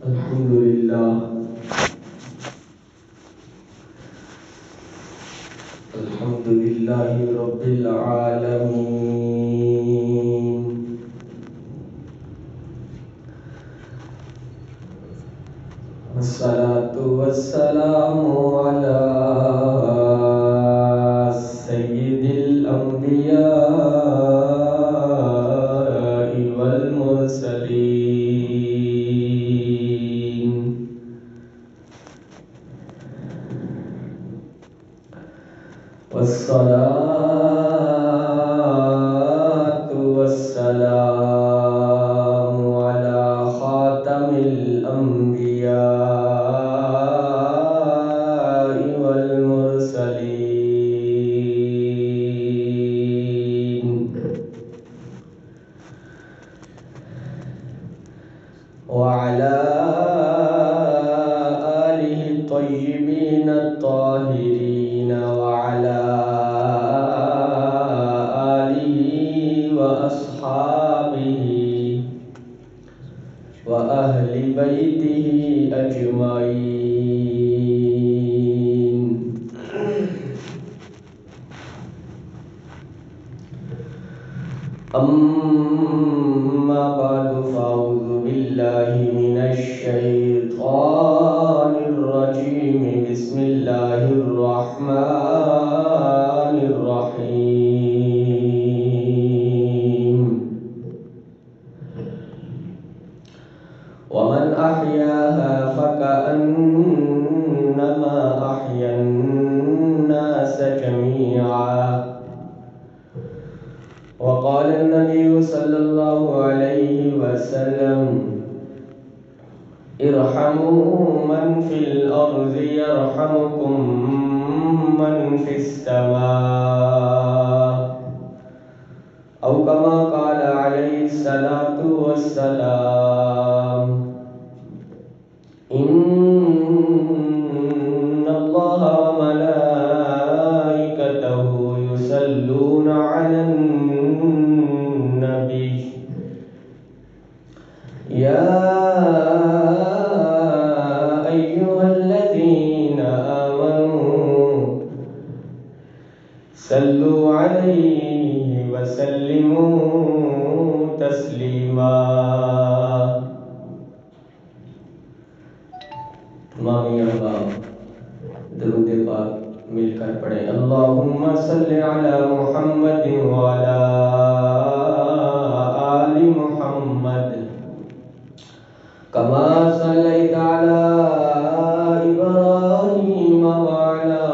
الحمد لله الحمد لله رب العالمين والصلاة والسلام على سيد الأنبياء والمرسلين والصلاة والسلام على خاتم الأنبياء والمرسلين وعلى آله الطيبين الطاهرين وعلى آله وأصحابه وأهل بيته أجمعين. أما بعد فأعوذ بالله من الشيطان الرجيم. بسم الله الرحمن الرحيم. ومن أحياها فكأنما أحيا الناس جميعا. وقال النبي صلى الله عليه وسلم: ارحموا من في الأرض يرحمكم من في السماء، أو كما قال عليه الصلاة والسلام: إن الله وملائكته يصلون على النبي يا أيها الذين آمنوا صلوا عليه وسلموا تسلیما. مامی ابا درود پاک مل کر پڑھیں. اللہم صلی علی محمد وعلی آل محمد کما صلیت علی ابراہیم وعلی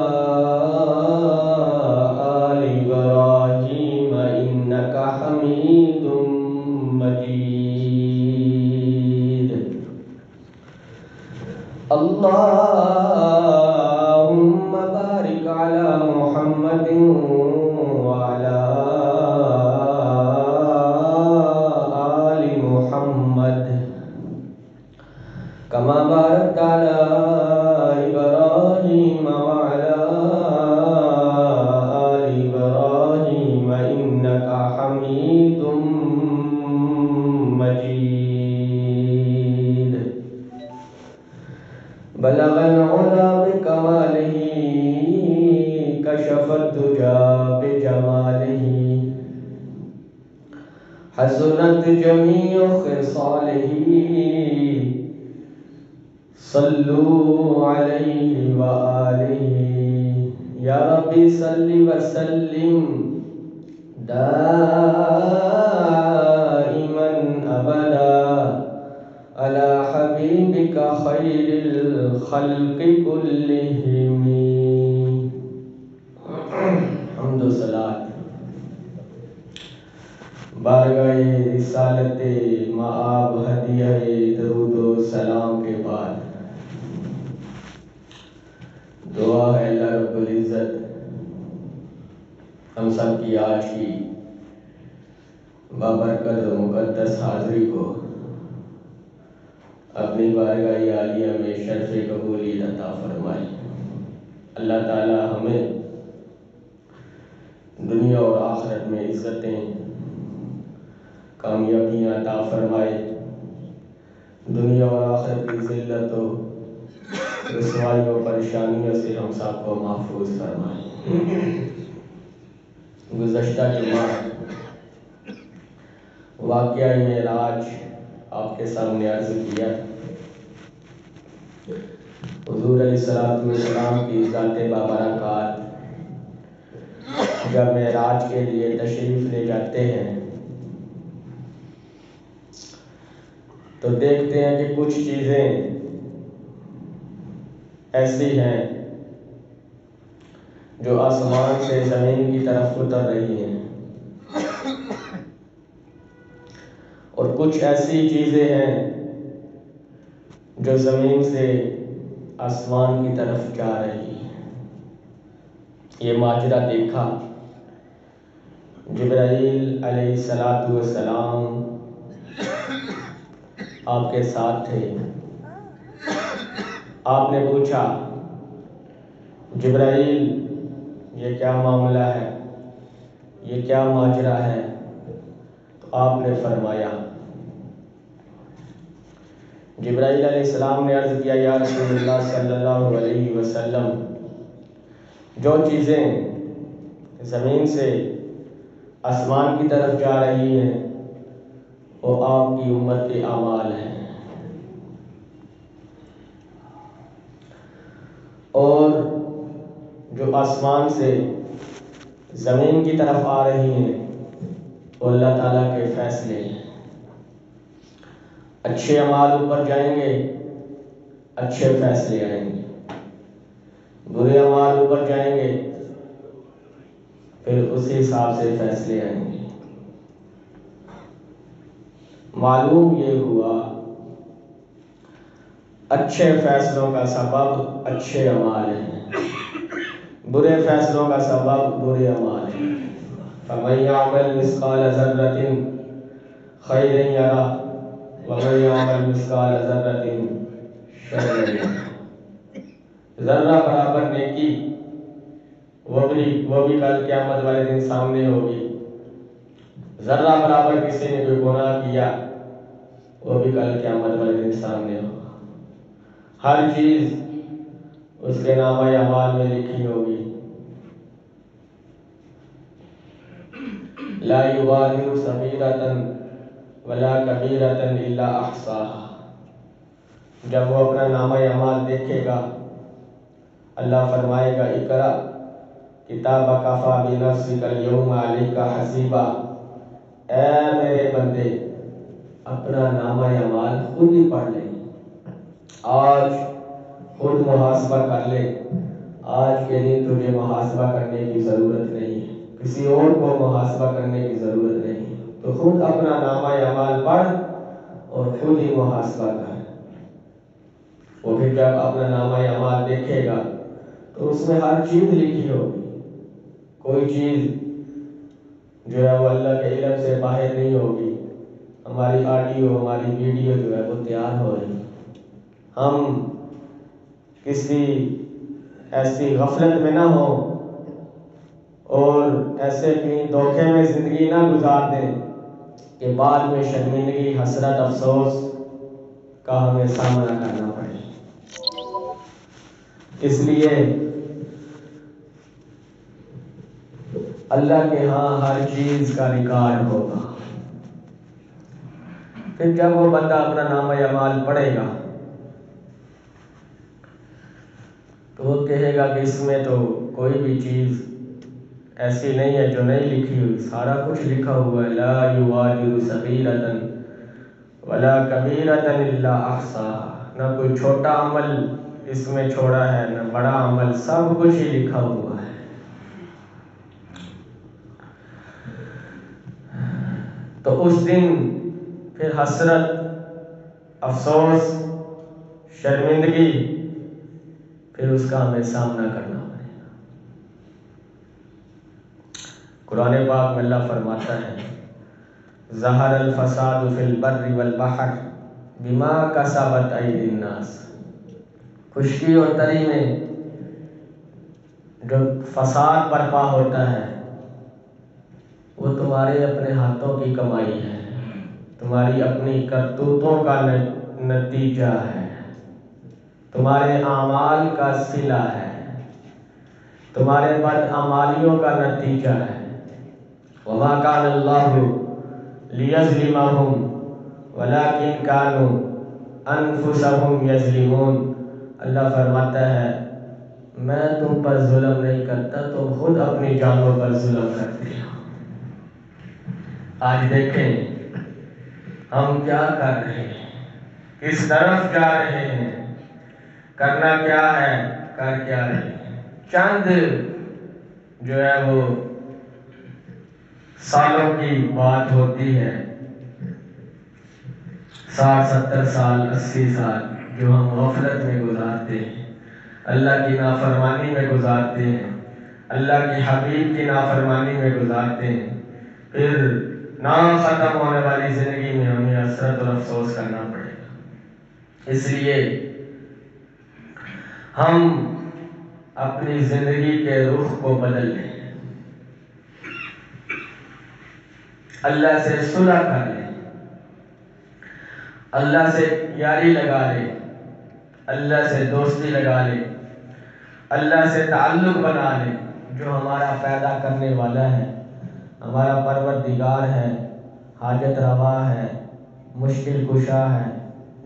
آل ابراہیم انک حمید مجید. اللہم بارک علی محمد وعلی آل محمد کما بارکت علی ابراہیم وعلی آل ابراہیم انک حمید مجید. بلغ العلا بکمالہ کشف الدجا بجمالہ حسنت جمیع خصالہ صلو علیہ وآلہ. یا ربی صلی وسلم دائما ابدا علی حبیبک خیر الخلق کلہم. حمد و صلاۃ بارگاہ رسالت مآب ہدیہ درود و سلام کے بعد دعا ہے اللہ رب العزت ہم سب کی آج کی بابرکت و مقدس حاضری کو اپنی بارگاہ عالیہ میں شرف قبولیت عطا فرمائے. اللہ تعالی ہمیں دنیا اور آخرت میں عزتیں کامیابیاں عطا فرمائے. دنیا اور آخرت کی ذلت و رسوائی و پریشانیوں سے ہم سب کو محفوظ فرمائے۔ گزشتہ جمعہ واقعہ معراج آپ کے سامنے عرض کیا۔ حضور علیہ السلام کی ذات بابرکات جب معراج کے لیے تشریف لے جاتے ہیں تو دیکھتے ہیں کہ کچھ چیزیں ایسی ہیں جو آسمان سے زمین کی طرف اتر رہی ہیں، اور کچھ ایسی چیزیں ہیں جو زمین سے آسمان کی طرف جا رہی ہیں۔ یہ ماجرا دیکھا۔ جبرائیل علیہ السلام آپ کے ساتھ تھے۔ آپ نے پوچھا، جبرائیل یہ کیا معاملہ ہے، یہ کیا ماجرا ہے؟ تو آپ نے فرمایا، جبرائیل علیہ السلام نے عرض کیا، یا رسول اللہ صلی اللہ علیہ وسلم، جو چیزیں زمین سے آسمان کی طرف جا رہی ہیں وہ آپ کی امت کے اعمال ہیں، اور جو آسمان سے زمین کی طرف آ رہی ہیں وہ اللہ تعالیٰ کے فیصلے ہیں۔ اچھے اعمال اوپر جائیں گے، اچھے فیصلے آئیں گے، برے اعمال اوپر جائیں گے، پھر اسی حساب سے فیصلے آئیں گے۔ معلوم یہ ہوا اچھے فیصلوں کا سبب اچھے اعمال ہیں، برے فیصلوں کا سبب برے اعمال ہیں۔ فَمَن يَعْمَلْ مِثْقَالَ ذَرَّةٍ خَيْرًا يَرَهُ وَمَن يَعْمَلْ مِثْقَالَ ذَرَّةٍ شَرًّا يَرَهُ۔ ذرہ برابر نیکی وہ بھی کل قیامت والے دن سامنے ہوگی۔ ذرہ برابر کسی نے کوئی گناہ کیا وہ بھی کل قیامت والے دن سامنے ہوگا۔ ہر چیز اس کے نامہ اعمال میں لکھی ہوگی۔ لا یغادر صغیرۃ ولا کبیرۃ الا احصاها۔ جب وہ اپنا نامہ اعمال دیکھے گا، اللہ فرمائے گا، اقرأ کتابک کفیٰ بنفسک الیوم علیک حسیبا۔ اے میرے بندے، اپنا نامہ اعمال خود ہی پڑھ لے، آج خود محاسبہ کر لے۔ آج کے دن تجھے محاسبہ کرنے کی ضرورت نہیں ہے، کسی اور کو محاسبہ کرنے کی ضرورت نہیں ہے، تو خود اپنا نامہ اعمال پڑھ اور خود ہی محاسبہ کر۔ وہ پھر جب اپنا نامہ اعمال دیکھے گا تو اس میں ہر چیز لکھی ہوگی، کوئی چیز جو ہے وہ اللہ کے علم سے باہر نہیں ہوگی۔ ہماری آڈیو، ہماری ویڈیو جو ہے وہ تیار ہو رہی ہے، ہم کسی ایسی غفلت میں نہ ہوں اور ایسے کہیں دھوکے میں زندگی نہ گزار دیں کہ بعد میں شرمندگی، حسرت، افسوس کا ہمیں سامنا کرنا پڑے۔ اس لیے اللہ کے ہاں ہر چیز کا ریکارڈ ہوگا۔ پھر جب وہ بندہ اپنا نامہ اعمال پڑھے گا تو وہ کہے گا کہ اس میں تو کوئی بھی چیز ایسی نہیں ہے جو نہیں لکھی ہوئی، سارا کچھ لکھا ہوا ہے۔ لا یغادر صغیرۃ ولا کبیرۃ الا احصاها۔ نہ کوئی چھوٹا عمل اس میں چھوڑا ہے، نہ بڑا عمل، سب کچھ ہی لکھا ہوا ہے۔ تو اس دن پھر حسرت، افسوس، شرمندگی، پھر اس کا ہمیں سامنا کرنا پڑے گا۔ قرآن پاک میں اللہ فرماتا ہے، ظہر الفساد فی البر والبحر بما کسبت ایدی الناس۔ خشکی اور تری میں جو فساد برپا ہوتا ہے وہ تمہارے اپنے ہاتھوں کی کمائی ہے، تمہاری اپنی کرتوتوں کا نتیجہ ہے۔ تمہارے اعمال کا صلہ ہے، تمہارے بدعمالیوں کا نتیجہ ہے۔ وما كان الله ليظلمهم ولكن كانوا انفسهم يظلمون۔ اللہ فرماتا ہے میں تم پر ظلم نہیں کرتا، تم خود اپنی جانوں پر ظلم کرتے ہو۔ آج دیکھیں ہم کیا کر رہے ہیں، کس طرف جا رہے ہیں، کرنا کیا ہے، کر کیا رہے ہیں۔ چند جو ہے وہ سالوں کی بات ہوتی ہے، 60 70 سال 80 سال جو ہم غفلت میں گزارتے ہیں، اللہ کی نافرمانی میں گزارتے ہیں، اللہ کی حبیب کی نافرمانی میں گزارتے ہیں، پھر نہ ختم ہونے والی زندگی میں ہمیں حسرت اور افسوس کرنا پڑے گا۔ اس لیے ہم اپنی زندگی کے رخ کو بدل لیں، اللہ سے صلح کر لیں، اللہ سے یاری لگا لیں، اللہ سے دوستی لگا لیں، اللہ سے تعلق بنا لیں۔ جو ہمارا پیدا کرنے والا ہے، ہمارا پروردگار ہے، حاجت روا ہے، مشکل کشا ہے،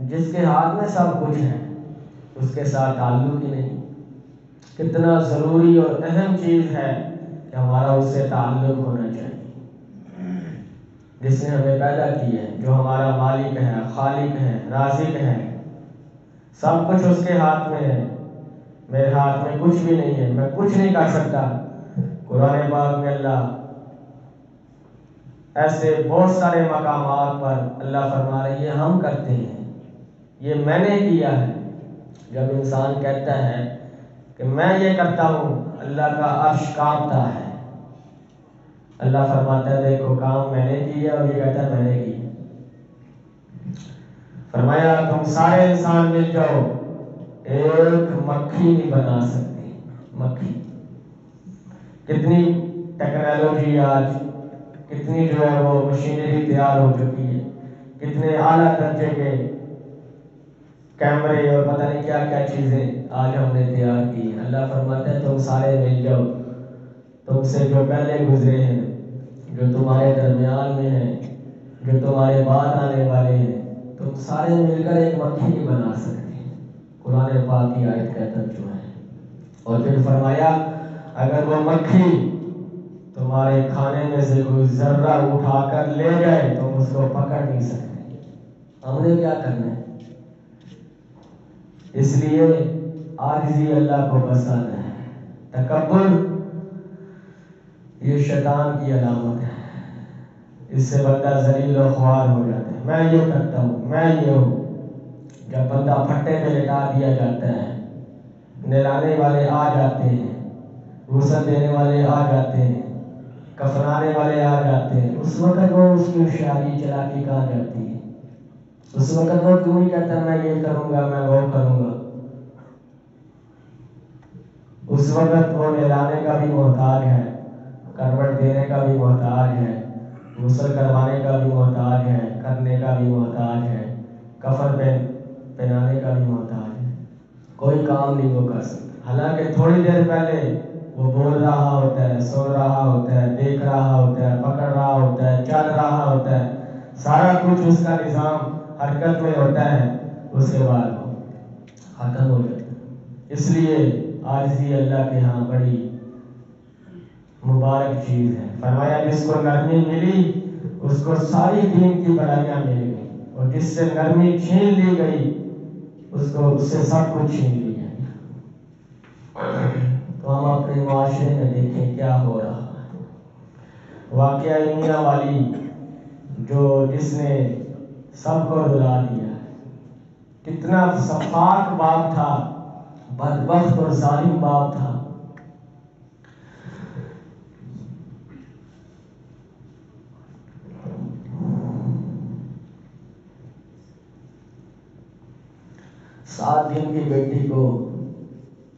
جس کے ہاتھ میں سب کچھ ہے، اس کے ساتھ تعلق ہی نہیں۔ کتنا ضروری اور اہم چیز ہے کہ ہمارا اس سے تعلق ہونا چاہیے، جس نے ہمیں پیدا کی ہے، جو ہمارا مالک ہے، خالق ہے، رازق ہے، سب کچھ اس کے ہاتھ میں ہے۔ میرے ہاتھ میں کچھ بھی نہیں ہے، میں کچھ نہیں کر سکتا۔ قرآن پاک میں اللہ ایسے بہت سارے مقامات پر اللہ فرما رہی ہے ہم کرتے ہیں، یہ میں نے کیا ہے۔ جب انسان کہتا ہے کہ میں یہ کرتا ہوں، اللہ کا عرش کانپتا ہے۔ اللہ فرماتا ہے دیکھو کام میں نے کیا، اور یہ کہتا ہے میں نے کیا۔ فرمایا تم سارے انسان مل جاؤ، ایک مکھی نہیں بنا سکتے۔ مکھی کتنی ٹیکنالوجی آج، کتنی جو ہے وہ مشینری تیار ہو چکی ہے، کتنے اعلیٰ درجے کے کیمرے اور پتہ نہیں کیا کیا چیزیں آج ہم نے تیار کی ہیں۔ اللہ فرماتا ہے تم سارے مل جاؤ، تم سے جو پہلے گزرے ہیں، جو تمہارے درمیان میں ہیں، جو تمہارے بعد آنے والے ہیں، تم سارے مل کر ایک مکھی نہیں بنا سکتے۔ قرآن پاک کی آیت کا ترجمہ ہے۔ اور پھر فرمایا اگر وہ مکھی تمہارے کھانے میں سے کوئی ذرہ اٹھا کر لے جائے تم اس کو پکڑ نہیں سکتے۔ ہم نے کیا کرنا ہے؟ اس لیے عاجزی اللہ کو پسند ہے۔ تکبر یہ شیطان کی علامت ہے، اس سے بندہ ذلیل و خوار ہو جاتا ہے۔ میں یہ کرتا ہوں، میں یہ ہوں۔ جب بندہ پھٹے پہ لٹا دیا جاتا ہے، نہلانے والے آ جاتے ہیں، غسل دینے والے آ جاتے ہیں، کفنانے والے آ جاتے ہیں، اس وقت وہ اس کی ہوشیاری چلاکی کہاں جاتی ہے؟ اس وقت وہ کیوں نہیں کہتا میں یہ کروں گا، میں وہ کروں گا؟ اس وقت وہ نہلانے کا بھی محتاج ہے، کروٹ دینے کا بھی محتاج ہے، غسل کروانے کا بھی محتاج ہے، کرنے کا بھی محتاج ہے، کفن پہنانے کا بھی محتاج ہے۔ کوئی کام نہیں وہ کر سکتا، حالانکہ تھوڑی دیر پہلے وہ بول رہا ہوتا ہے، سن رہا ہوتا ہے، دیکھ رہا ہوتا ہے، پکڑ رہا ہوتا ہے، چل رہا ہوتا ہے، سارا کچھ اس کا نظام حرکت میں ہوتا ہے، اس کے بعد وہ ختم ہو جاتا ہے۔ اس لیے عاجزی اللہ کے ہاں بڑی مبارک چیز ہے۔ فرمایا جس کو نرمی ملی اس کو ساری دین کی بڑائیاں مل گئی، اور جس سے نرمی چھین لی گئی اس کو اس سے سب کچھ چھین لیا گیا۔ تو ہم اپنے معاشرے میں دیکھیں کیا ہو رہا ہے۔ واقعہ میاں والی جس نے سب کو رلا دیا، کتنا شفاق باپ تھا، بدبخت اور ظالم باپ تھا۔ سات دن کی بیٹی کو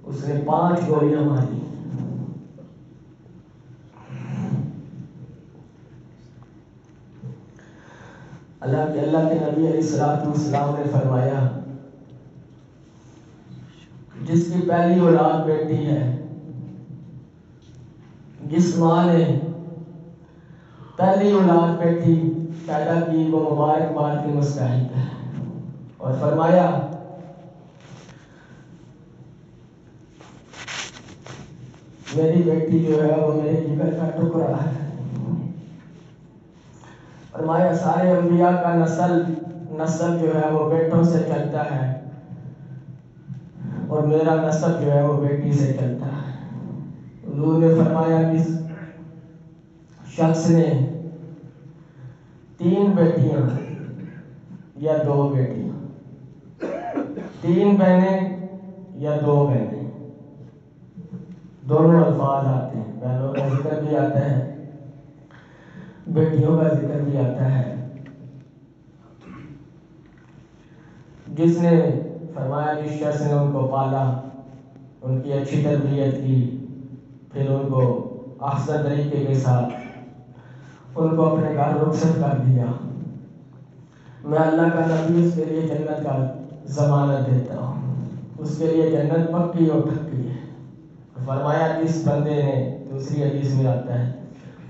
اس نے 5 گولیاں ماری۔ اللہ کے نبی علیہ السلام نے فرمایا جس کی پہلی اولاد بیٹی ہے، جس ماں نے پہلی اولاد بیٹی پیدا کی، وہ مبارکباد کی مستحق ہے۔ اور فرمایا میری بیٹی جو ہے وہ میرے جگر کا ٹکڑا ہے۔ فرمایا سارے انبیاء کا نسل جو ہے وہ بیٹوں سے چلتا ہے، اور میرا نسب جو ہے وہ بیٹی سے چلتا ہے۔ حضور نے فرمایا کہ شخص نے 3 بیٹیاں یا 2 بیٹیاں، 3 بہنیں یا 2 بہنیں، دونوں الفاظ آتے ہیں، بہنوں کا ذکر بھی آتا ہے، بیٹیوں کا ذکر بھی آتا ہے۔ جس نے فرمایا جس شخص نے ان کو پالا، ان کی اچھی تربیت کی، پھر ان کو احسن طریقے کے ساتھ ان کو اپنے گھر رخصت کر دیا، میں اللہ کا نبی اس کے لیے جنت کا ضمانت دیتا ہوں، اس کے لیے جنت پکی اور ٹھکی ہے۔ فرمایا جس بندے نے، دوسری حدیث میں آتا ہے،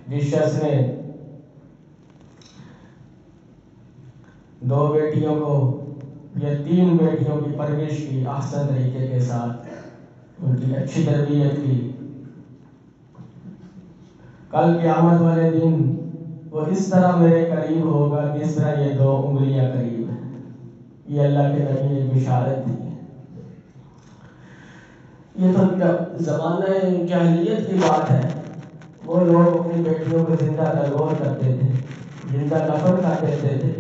جس شخص نے 2 بیٹیوں کو یا 3 بیٹیوں کی پرورش کی احسن طریقے کے ساتھ، ان کی اچھی تربیت کی، کل قیامت والے دن وہ اس طرح میرے قریب ہوگا جس طرح یہ 2 انگلیاں قریب ہیں۔ یہ اللہ کے نبی نے بشارت دی ہے۔ یہ تو زمانہ جاہلیت کی بات ہے، وہ لوگ اپنی بیٹیوں کو زندہ درگور کرتے تھے، زندہ دفن کر دیتے تھے۔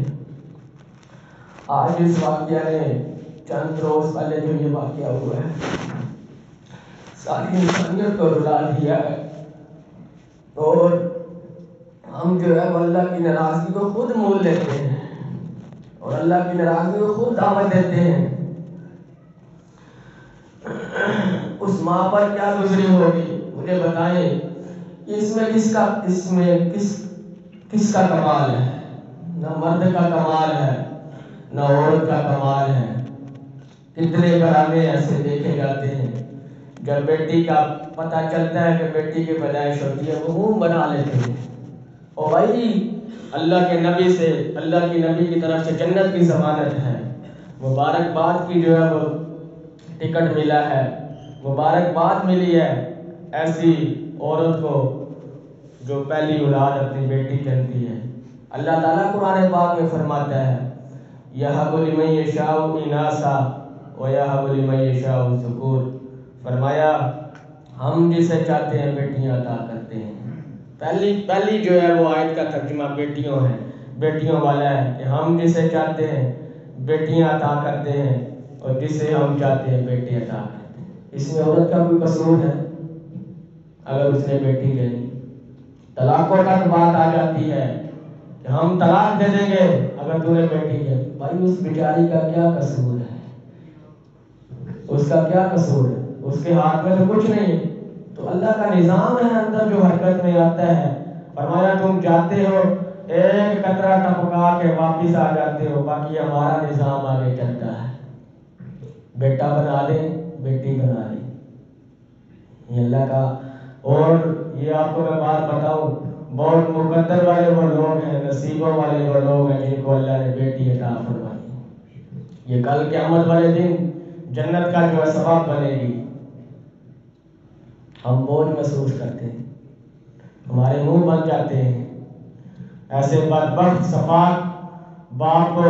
آج اس واقعہ نے چند روز پہلے جو یہ واقعہ ہوا ہے، ساری انسانیت کو رلا دیا ہے، اور ہم جو ہے اللہ کی ناراضگی کو خود مول لیتے ہیں اور اللہ کی ناراضگی کو خود دعوت دیتے ہیں۔ اس ماں پر کیا گزری ہوگی، مجھے بتائیں، اس میں کس کا کمال ہے؟ نہ مرد کا کمال ہے، نہ عورت کا کمال ہے۔ کتنے گھرانے ایسے دیکھے جاتے ہیں، جب بیٹی کا پتہ چلتا ہے کہ بیٹی کی پیدائش ہوتی ہے، وہ منہ بنا لیتے ہیں، اور بھائی اللہ کے نبی سے، اللہ کی نبی کی طرف سے جنت کی ضمانت ہے، مبارکباد کی جو ہے وہ ٹکٹ ملا ہے، مبارکباد ملی ہے ایسی عورت کو جو پہلی اولاد اپنی بیٹی چنتی ہے۔ اللہ تعالیٰ قرآن پاک میں فرماتا ہے یَهَبُ لِمَن یَشَاءُ إِنَاثًا وَیَهَبُ لِمَن یَشَاءُ الذُّکُورَ، فرمایا ہم جسے چاہتے ہیں بیٹیاں عطا کرتے ہیں۔ پہلی جو ہے وہ آیت کا ترجمہ بیٹیوں ہے، بیٹیوں والا ہے کہ ہم جسے چاہتے ہیں بیٹیاں عطا کرتے ہیں، اور جسے ہم چاہتے ہیں بیٹے عطا کرتے ہیں۔ اس میں عورت کا کوئی قصور ہے اگر اس نے بیٹی دے دی؟ طلاقوں تک بات آ جاتی ہے کہ ہم طلاق دے دیں گے اگر تم نے بیٹی دے دی۔ بھائی اس بیچاری کا کیا قصور ہے؟ اس کا کیا قصور ہے؟ اس کے ہاتھ میں تو کچھ نہیں ہے۔ تو اللہ کا نظام ہے اندر جو حرکت میں آتا ہے، فرمایا تم جاتے ہو ایک قطرہ ٹپکا کے واپس آ جاتے ہو، باقی ہمارا نظام آگے چلتا ہے، بیٹا بنا دیں بیٹی بنا دیں، یہ اللہ کا۔ اور یہ آپ کو میں بات بتاؤں، بہت مقدر والے وہ لوگ ہیں، نصیبوں والے وہ لوگ ہیں جن کو اللہ نے بیٹی عطا فرمائی، یہ کل قیامت والے دن جنت کا جو ہے سبب بنے گی۔ ہم بوجھ محسوس کرتے ہیں، ہمارے منہ بن جاتے ہیں، ایسے بدبخت صفاق باپ کو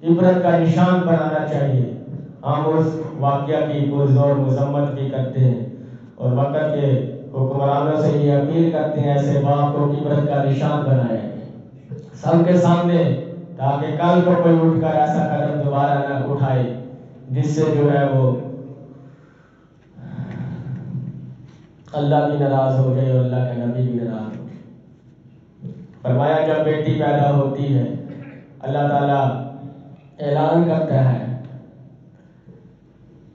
عبرت کا نشان بنانا چاہیے۔ ہم اس واقعہ کی پرزور مذمت بھی کرتے ہیں اور وقت کے حکمرانوں سے یہ اپیل کرتے ہیں ایسے باپ کو عبرت کا نشان بنایا جائے سب کے سامنے، تاکہ کل کو کوئی اٹھ کر ایسا قدم دوبارہ نہ اٹھائے جس سے جو ہے وہ اللہ بھی ناراض ہو جائے اور اللہ کا نبی بھی ناراض ہو جائے۔ فرمایا جب بیٹی پیدا ہوتی ہے اللہ تعالیٰ اعلان کرتا ہے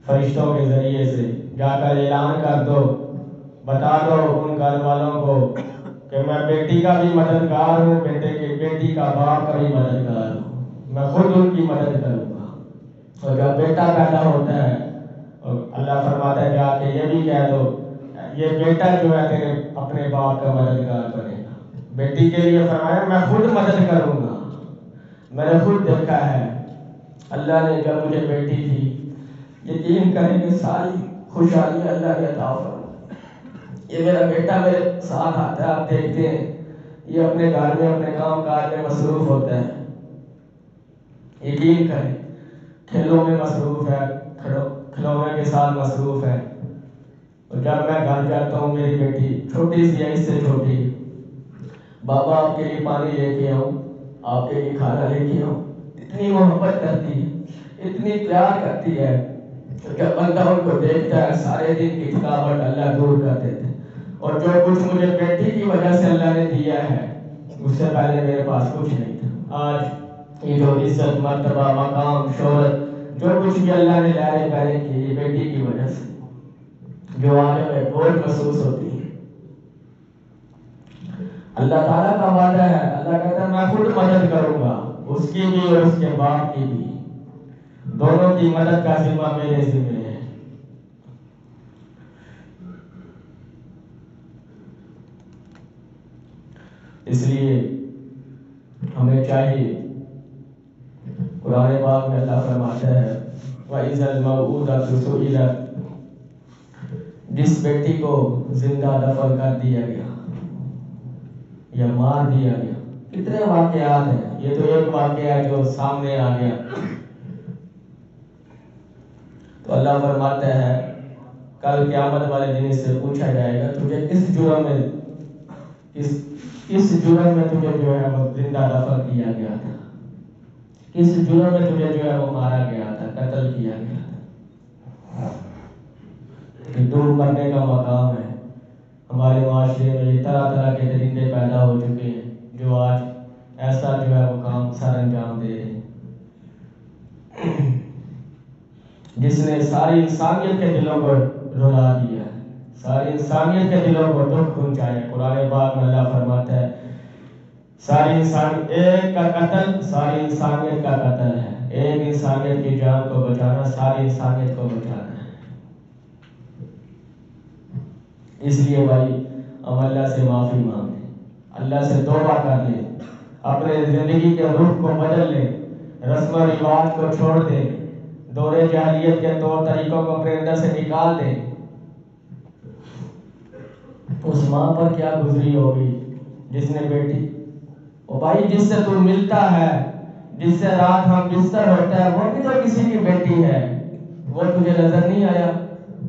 فرشتوں کے ذریعے سے، جا کر اعلان کر دو، بتا دو ان گھر والوں کو کہ میں بیٹی کا بھی مددگار ہوں، بیٹی کا باپ کا بھی مددگار ہوں، میں خود ان کی مدد کروں گا۔ اور جب بیٹا پیدا ہوتا ہے کے یہ بھی کہہ دو یہ بیٹا جو ہے تیرے اپنے باپ کا مددگار بنے گا. بیٹی کے لیے فرمایا میں خود مدد کروں گا. میں نے خود دیکھا ہے اللہ نے جب مجھے بیٹی دی یقین کریں کہ ساری خوشحالی اللہ نے عطا فرمائی. یہ میرا بیٹا میرے ساتھ آتا ہے, آپ دیکھتے ہیں یہ اپنے گھر میں اپنے کام کاج میں مصروف ہوتا ہے. یقین کریں کھیلوں میں مصروف ہے, کھلونے کے ساتھ مصروف ہے. اور جب میں گھر جاتا ہوں میری بیٹی چھوٹی سی ہے, اس سے چھوٹی, بابا آپ کے لیے پانی لے کے آؤں, آپ کے لیے کھانا لے کے آؤں. اتنی محبت کرتی ہے, اتنی پیار کرتی ہے. تو جب بندہ ان کو دیکھتا ہے سارے دن کی تھکاوٹ اللہ دور کر دیتے ہیں. اور جو کچھ مجھے بیٹی کی وجہ سے اللہ نے دیا ہے اس سے پہلے میرے پاس کچھ نہیں تھا. آج یہ جو عزت مرتبہ مقام شہرت جو کچھ بھی اللہ نے لائے پیدا کی یہ بیٹی کی وجہ سے, جو آج ہمیں بہت محسوس ہوتی ہے. اللہ تعالیٰ کا وعدہ ہے, اللہ کہتا ہے میں خود مدد کروں گا, اس کی بھی اور اس کے باپ کی بھی, دونوں کی مدد کا ذمہ میرے ذمہ ہے. اس لیے ہمیں چاہیے, قرآن پاک میں اللہ فرماتا ہے وَإِذَا الْمَوْءُودَةُ سُئِلَتْ, جس بیٹی کو زندہ دفن کر دیا گیا یا مار دیا گیا. کتنے واقعات ہیں, یہ تو ایک واقعہ ہے جو سامنے آ گیا. تو اللہ فرماتا ہے کل قیامت والے دن اس سے پوچھا جائے گا تجھے کس جرم میں تجھے جو ہے وہ زندہ دفن کیا گیا تھا, کس جرم میں تجھے جو ہے وہ مارا گیا تھا, قتل کیا گیا تھا. کہ دور مرنے کا مقام ہے. ہمارے معاشرے میں یہ طرح طرح کے درندے پیدا ہو چکے ہیں جو آج ایسا جو ہے وہ کام سر انجام دے رہے ہیں, جس نے ساری انسانیت کے دلوں کو رلا دیا ہے, ساری انسانیت کے دلوں کو دکھ پہنچایا. قرآن پاک میں اللہ فرماتا ہے ساری انسان ایک کا قتل ساری انسانیت کا قتل ہے. ایک انسانیت کی جان کو بچانا ساری انسانیت کو بچانا ہے. اس لیے بھائی ہم اللہ سے معافی مانگیں, اللہ سے توبہ کر لیں, اپنے زندگی کے رخ کو بدل لیں, رسم و رواج کو چھوڑ دیں, دور جاہلیت کے طور طریقوں کو اپنے اندر سے نکال دیں. اس ماں پر کیا گزری ہوگی جس نے بیٹی, او بھائی جس سے تو ملتا ہے, جس سے رات ہم بستر ہوتا ہے وہ بھی تو کسی کی بیٹی ہے. وہ تجھے نظر نہیں آیا,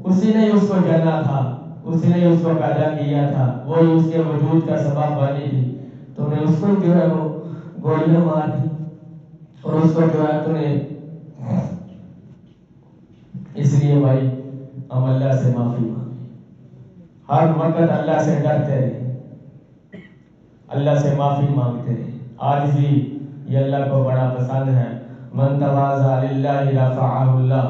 اسی نے اس کو جنا تھا, اسی نے اس کو پیدا کیا تھا, وہی اس کے وجود کا سبب بنی تھی. تو نے اس کو جو ہے وہ گولیاں مار دی اور اس کو جو ہے تو نے. اس لیے بھائی ہم اللہ سے معافی مانگیں, ہر وقت اللہ سے ڈرتے رہیں, اللہ سے معافی مانگتے رہیں. آج بھی یہ اللہ کو بڑا پسند ہے. من تواضع للہ رفعہ اللہ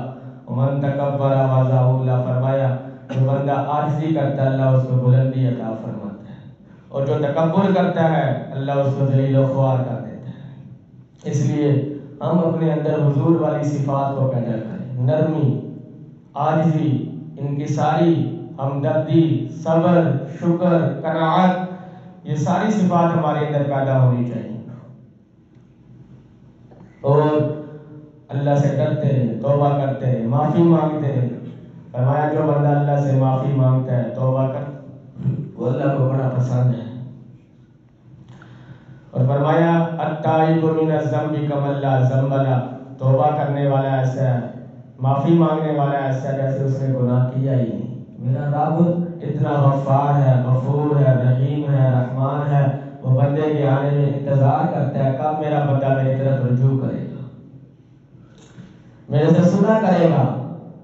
ومن تکبر وضعہ اللہ. فرمایا جو بندہ عاجزی کرتا ہے اللہ اس کو بلندی عطا فرماتا ہے, اور جو تکبر کرتا ہے اللہ اس کو ذلیل و خوار کر دیتا ہے. اس لیے ہم اپنے اندر حضور والی صفات کو پیدا کریں, نرمی, عاجزی, انکساری, ہمدردی, صبر, شکر, قناعت, یہ ساری صفات ہمارے اندر پیدا ہونی چاہیے. اور اللہ سے ڈرتے رہیں, توبہ کرتے رہیں, معافی مانگتے رہیں. فرمایا جو بندہ اللہ سے معافی مانگتا ہے توبہ کر وہ اللہ کو بڑا پسند ہے. اور فرمایا التائب من الذنب کمن لا ذنب لہ, توبہ کرنے والا ایسا ہے, معافی مانگنے والا ایسا جیسے اس نے گناہ کیا ہی نہیں. میرا رب اتنا غفار ہے, غفور ہے, رحیم ہے, رحمان ہے, وہ بندے کے آنے میں انتظار کرتا ہے کب میرا بندہ میری طرف رجوع کرے گا, میرے سے سنا کرے گا,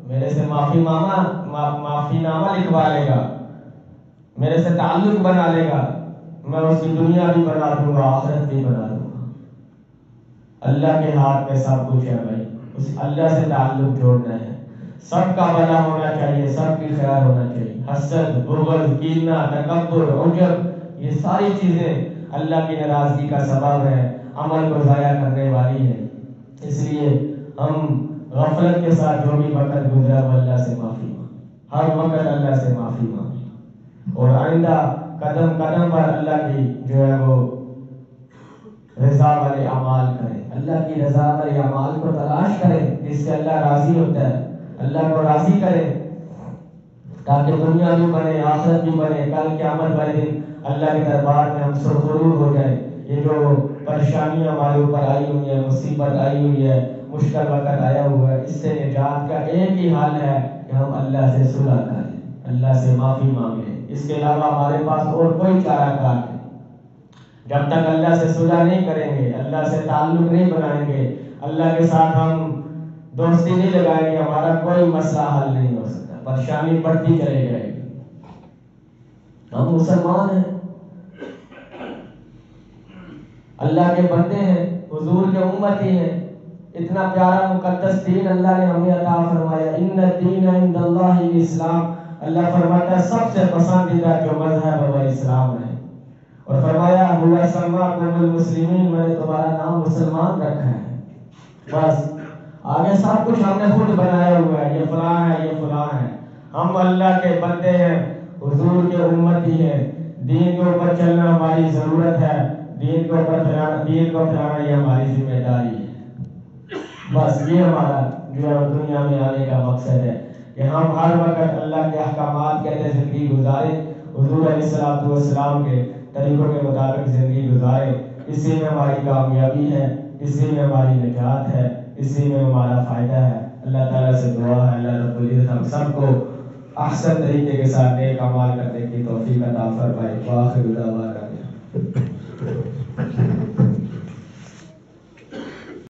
میرے سے معافی نامہ لکھوا لے گا, میرے سے تعلق بنا لے گا. میں اس کی دنیا بھی بنا دوں گا, آخرت بھی بنا دوں گا. اللہ کے ہاتھ میں سب کچھ ہے بھائی, اس اللہ سے تعلق جوڑنا ہے. سب کا بھلا ہونا چاہیے, سب کی خیر ہونا چاہیے. حسد, بغض, کینہ, تکبر, عجب, یہ ساری چیزیں اللہ کی ناراضگی کا سبب ہے, عمل کو ضائع کرنے والی ہے. اس لیے ہم غفلت کے ساتھ جو بھی وقت گزرا وہ اللہ سے معافی مانگیں. ہر وقت اللہ سے معافی مانگیں اور آئندہ قدم قدم پر اللہ کی جو ہے وہ رضا والے اعمال کریں، اللہ کی رضا والے اعمال کو تلاش کریں جس سے اللہ راضی ہوتا ہے، اللہ کو راضی کریں تاکہ دنیا بھی بنے، آخرت بھی بنے، کل قیامت والے دن اللہ کے دربار میں ہم سرخرور ہو جائیں۔ یہ جو پریشانیاں ہمارے اوپر آئی ہوئی ہیں، مصیبت آئی ہوئی ہے، مشکل وقت آیا ہوا ہے، اس سے نجات کا ایک ہی حل ہے کہ ہم اللہ سے صلح کریں، اللہ سے معافی مانگ لیں۔ اس کے علاوہ ہمارے پاس اور کوئی چارہ کار نہیں۔ جب تک اللہ سے صلح نہیں کریں گے، اللہ سے تعلق نہیں بنائیں گے، اللہ کے ساتھ ہم دوستی نہیں لگائیں گے، ہمارا کوئی مسئلہ حل نہیں ہو سکتا، پریشانی بڑھتی چلی جائے گی۔ ہم مسلمان ہیں، اللہ کے بندے ہیں، حضور کے امتی ہیں، اتنا پیارا مقدس دین اللہ نے ہمیں عطا فرمایا۔ ان الدین عند اللہ الاسلام، اللہ فرماتا ہے سب سے پسندیدہ جو مذہب ہے وہ اسلام ہے، اور فرمایا هو سماکم المسلمین، میں نے تمہارا نام مسلمان رکھا ہے۔ بس آگے سب کچھ ہم نے خود بنایا ہوا ہے، یہ فلاں ہے، یہ فلاں ہے۔ ہم اللہ کے بندے ہیں، حضور کے امتی ہیں، دین کے اوپر چلنا ہماری ضرورت ہے، دین کو پھیلانا یہ ہماری ذمہ داری ہے۔ بس یہ ہمارا جو ہے دنیا میں آنے کا مقصد ہے کہ ہم ہر وقت اللہ کے احکامات کے تحت زندگی گزاریں، حضور علیہ السلام کے طریقوں کے مطابق زندگی گزاریں۔ اسی میں ہماری کامیابی ہے، اسی میں ہماری نجات ہے، اسی میں ہمارا فائدہ ہے۔ اللہ تعالیٰ سے دعا ہے اللہ رب العزت ہم سب کو احسن طریقے کے ساتھ نیک اعمال کرنے کی توفیق عطا فرمائے۔ وآخر دعوانا